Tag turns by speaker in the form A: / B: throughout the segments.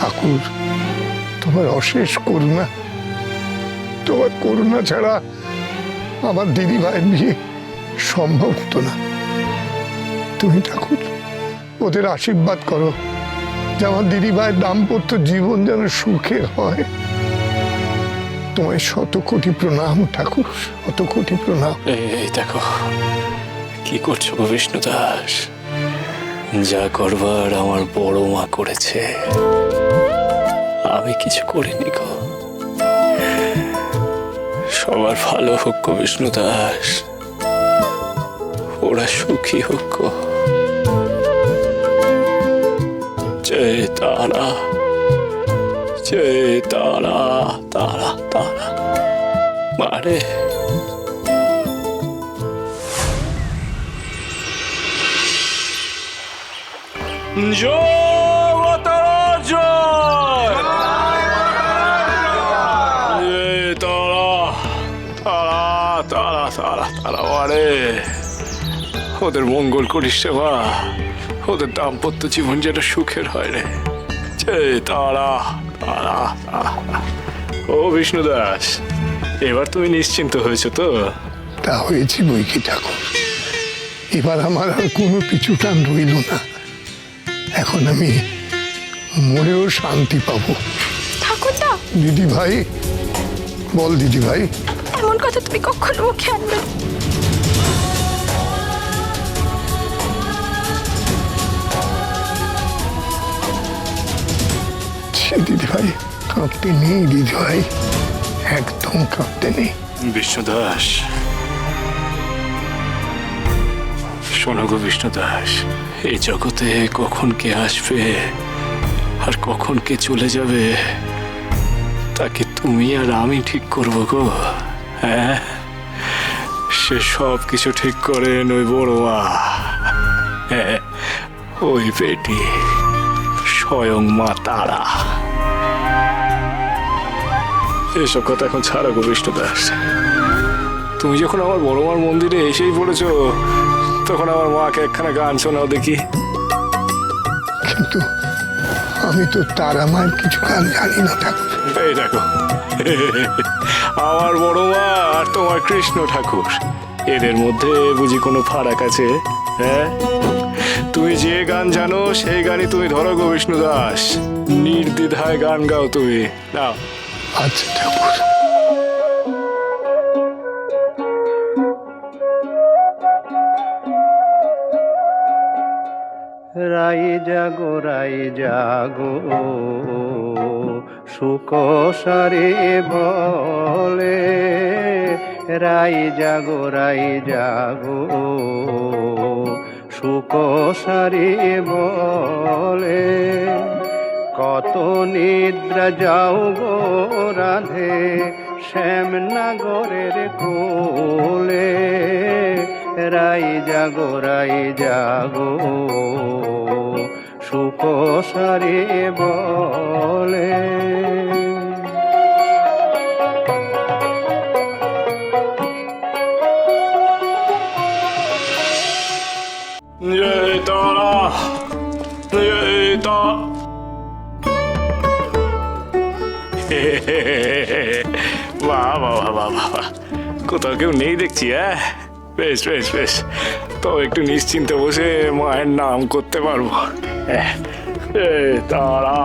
A: ঠাকুর, তোমার অশেষ করুণা, তোমার করুণা ছাড়া আমার দিদি ভাইয়ের বিয়ে সম্ভব হতো না। তুমি ঠাকুর ওদের আশীর্বাদ করো যে আমার দিদি ভাইয়ের দাম্পত্য জীবন যেন সুখের হয়। তোমায় শত কোটি প্রণাম ঠাকুর, শত কোটি প্রণাম।
B: এই দেখো কি করছো গো বিষ্ণু দাস, যা করবার আমার বড় মা করেছে, আমি কিছু করিনি গো। সবার ভালো হোক গো বিষ্ণু দাস, ওরা সুখী হোক গো। জয় তারা, জয় তারা, তারা তারা মারে। জয় তারা, জয় তারা, তারা তারা তারা তারা মারে। ওদের মঙ্গল করিস রে মা, ওদের দাম্পত্য জীবন যেন সুখের হয় রে। জয় তারা, তারা তারা। ও বিষ্ণু দাস, এবার তুমি নিশ্চিন্ত হয়েছো তো?
A: তা হয়েছে বই কি ঠাকুর, এবার আমার আর কোনো পিছু টান রইল না। এখন আমি মরেও শান্তি পাবো।
C: ঠাকুরদা,
A: দিদি ভাই বল, দিদি ভাই।
C: এমন কথা তুমি কখনো মুখে আনবে না।
A: দিদি ভাই কাঁদতে নেই, দিদি ভাই একদম কাঁদতে নেই।
B: বিষ্ণু দাস, শোনো গো বিষ্ণু দাস, এই জগতে কখন কে আসবে আর কখন কে চলে যাবে তাকে তুমি আর আমি ঠিক করবো গো। হ্যাঁ, সে সব কিছু ঠিক করেন ওই বড় মা, হ্যাঁ ওই বেটি স্বয়ং মা তারা। এসব কথা এখন ছাড়া গো বিষ্ণু দাস। তুমি যখন আমার বড় মার মন্দিরে এসেই পড়েছ, তখন আমার মাকে একখানা গান শোনাও দেখি।
A: কিন্তু আমি তো তারা মায়ের কিছু গান জানি না ঠাকুর।
B: এই দেখো, আমার বড় মা আর তোমার কৃষ্ণ ঠাকুর, এদের মধ্যে বুঝি কোনো ফারাক আছে? হ্যাঁ, তুমি যে গান জানো সেই গানই তুমি ধরো গো বিষ্ণু দাস, নির্দ্বিধায় গান গাও তুমি। নাও।
A: আচ্ছা ঠাকুর।
D: রাই জাগো সুখ সারে বলে, রাই জাগো সুখ সারে বলে। কত নিদ্রা যাও গো রাধে শ্যামনগরের কোলে, রাই জাগো সুখ সারে বলে।
B: জয় তারা, জয় তারা। বাহ বাহ বাহ বাহ, কোথাও কেউ নেই দেখছি। হ্যাঁ, বেশ বেশ বেশ, তো একটু নিশ্চিন্তে বসে মায়ের নাম করতে পারবো। তারা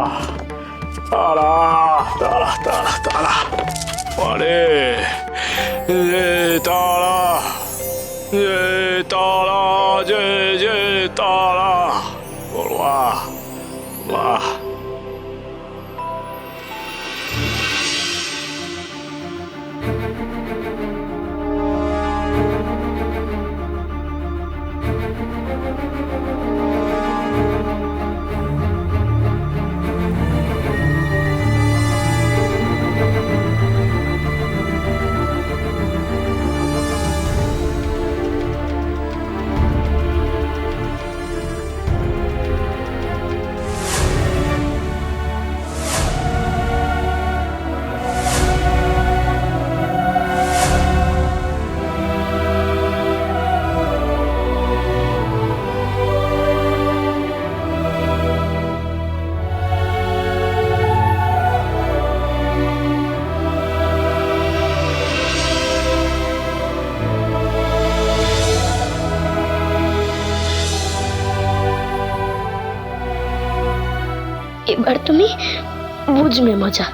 B: তারা তারা তারা তারা আরে তারা, তারা জয় জয় তারা। বাহ বাহ।
C: এবার তুমি বুঝবে মজা।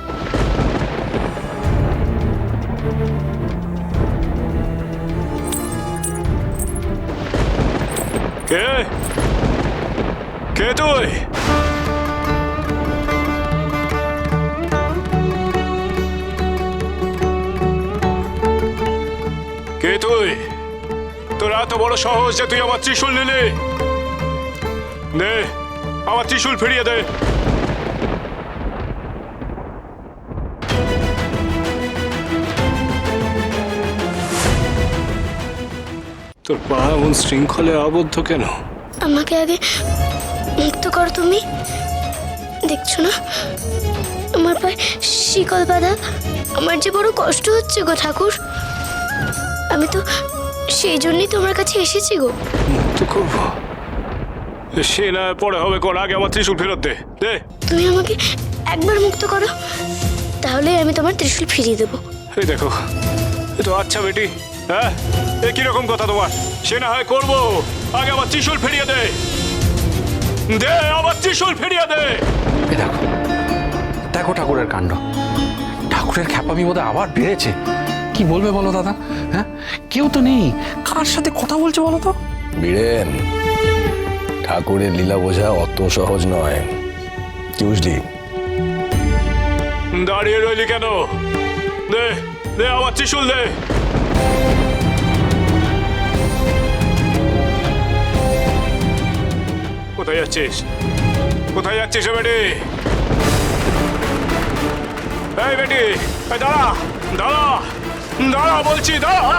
B: কে কে তুই? কে তুই? তোর এত বড় সাহস যে তুই আমার ত্রিশূল নিলি? দে, আমার ত্রিশূল ফিরিয়ে দে। তোর পা এমন শৃঙ্খলে আবদ্ধ কেন?
C: আমাকে আগে মুক্ত করো তুমি। দেখছো না আমার পায়ে শিকল বাঁধা? আমার যে বড় কষ্ট হচ্ছে গো ঠাকুর। আমি তো সেই জন্যই তোমার কাছে এসেছি গো।
B: মুক্ত করবো? সে না পরে হবে, কোন আগে আমার ত্রিশূল ফেরত দে। দে।
C: তুমি আমাকে একবার মুক্ত করো, তাহলে আমি তোমার ত্রিশূল ফিরিয়ে দেবো।
B: এই দেখো, এ তো আচ্ছা বেটি। হ্যাঁ, এ কিরকম কথা তোমার? সে না হয় করবো, আগে আমার ত্রিশূল ফিরিয়ে দে। দে, আমার ত্রিশূল ফিরিয়ে দে।
E: এ দেখো দেখো ঠাকুরের কাণ্ড। ঠাকুরের খ্যাপামি বোধহয় আবার বেড়েছে। কি বলবে বলো দাদা? হ্যাঁ, কেউ তো নেই, কার সাথে কথা বলছে বলো তো?
F: বীরেন, ঠাকুরের লীলা বোঝা অত সহজ নয়, কি বুঝলি?
B: দাঁড়িয়ে রইলি কেন? দে, দে আমার ত্রিশূল দে। কোথায় যাচ্ছিস? কোথায় যাচ্ছিস বেটি? এই বেটি, এই দাঁড়া দাঁড়া দাঁড়া বলছি, দাঁড়া।